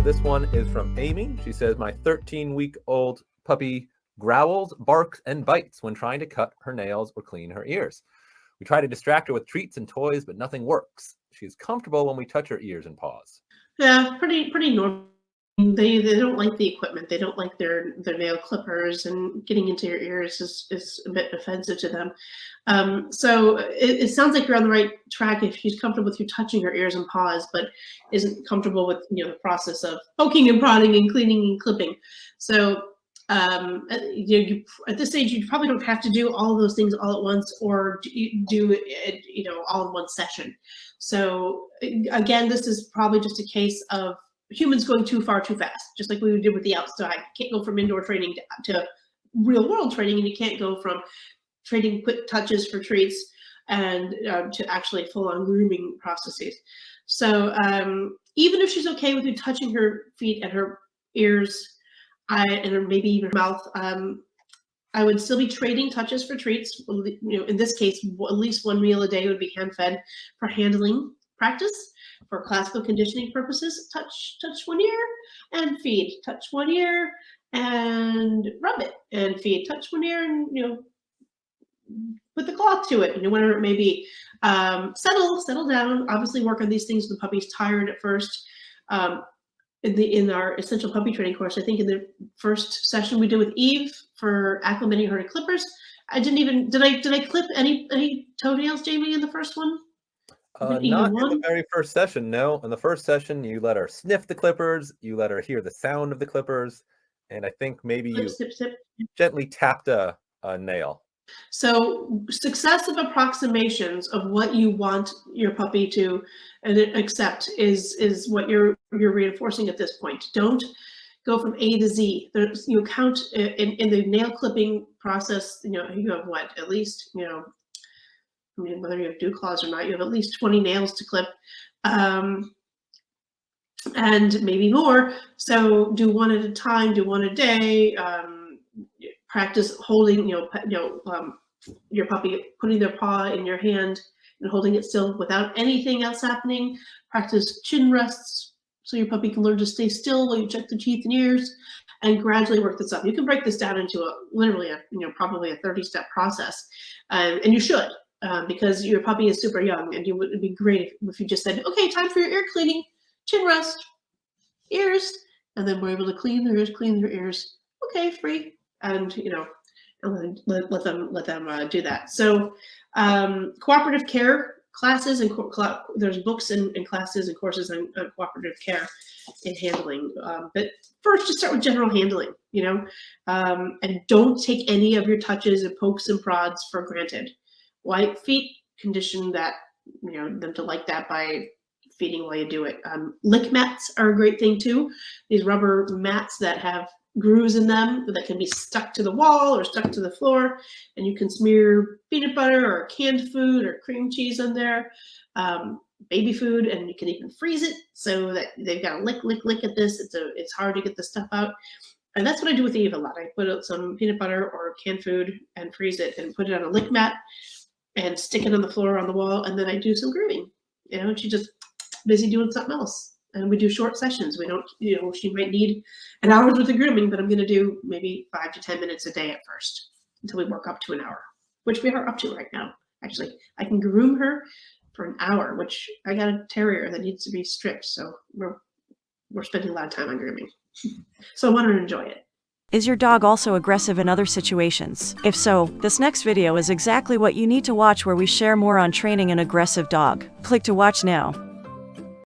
this one is from Amy. She says, my 13-week-old puppy growls, barks, and bites when trying to cut her nails or clean her ears. We try to distract her with treats and toys, but nothing works. She's comfortable when we touch her ears and paws. Yeah, pretty normal. They don't like the equipment. They don't like their nail clippers, and getting into your ears is a bit offensive to them. So it sounds like you're on the right track if she's comfortable with you touching her ears and paws, but isn't comfortable with the process of poking and prodding and cleaning and clipping. So you, at this stage, you probably don't have to do all of those things all at once, or do it all in one session. So again, this is probably just a case of humans going too far too fast, just like we did with the outside. You can't go from indoor training to real world training, and you can't go from trading quick touches for treats and to actually full on grooming processes. So even if she's okay with you touching her feet and her ears, and maybe even her mouth, I would still be trading touches for treats. In this case, at least one meal a day would be hand fed for handling practice. For classical conditioning purposes, touch one ear and feed, touch one ear and rub it and feed, touch one ear and put the cloth to it, whatever it may be. Settle down. Obviously, work on these things when the puppy's tired at first. In our essential puppy training course, I think in the first session we did with Eve for acclimating her to clippers, did I clip any toenails, Jamie, in the first one? Not in the very first session, no. In the first session, you let her sniff the clippers, you let her hear the sound of the clippers, and I think maybe snip, snip. Gently tapped a nail. So successive approximations of what you want your puppy to accept is what you're reinforcing at this point. Don't go from A to Z. Count in the nail clipping process. You have what, at least whether you have dew claws or not, you have at least 20 nails to clip, and maybe more. So do one at a time, do one a day. Practice holding, your puppy putting their paw in your hand and holding it still without anything else happening. Practice chin rests so your puppy can learn to stay still while you check the teeth and ears, and gradually work this up. You can break this down into probably a 30-step process, and you should. Because your puppy is super young, and it'd be great if you just said, okay, time for your ear cleaning, chin rest, ears, and then we're able to clean their ears, clean their ears. Okay, free, and and let them do that. So cooperative care classes and there's books and classes and courses on cooperative care and handling. But first, just start with general handling, and don't take any of your touches and pokes and prods for granted. White feet, condition that them to like that by feeding while you do it. Lick mats are a great thing too. These rubber mats that have grooves in them that can be stuck to the wall or stuck to the floor, and you can smear peanut butter or canned food or cream cheese on there, baby food, and you can even freeze it so that they've got to lick at this. It's hard to get the stuff out. And that's what I do with Eve a lot. I put out some peanut butter or canned food and freeze it and put it on a lick mat and stick it on the floor on the wall, and then I do some grooming. And she's just busy doing something else. And we do short sessions. We don't, she might need an hour's worth of grooming, but I'm going to do maybe 5 to 10 minutes a day at first until we work up to an hour, which we are up to right now. Actually, I can groom her for an hour, which I got a terrier that needs to be stripped. So we're spending a lot of time on grooming. So I want her to enjoy it. Is your dog also aggressive in other situations? If so, this next video is exactly what you need to watch, where we share more on training an aggressive dog. Click to watch now.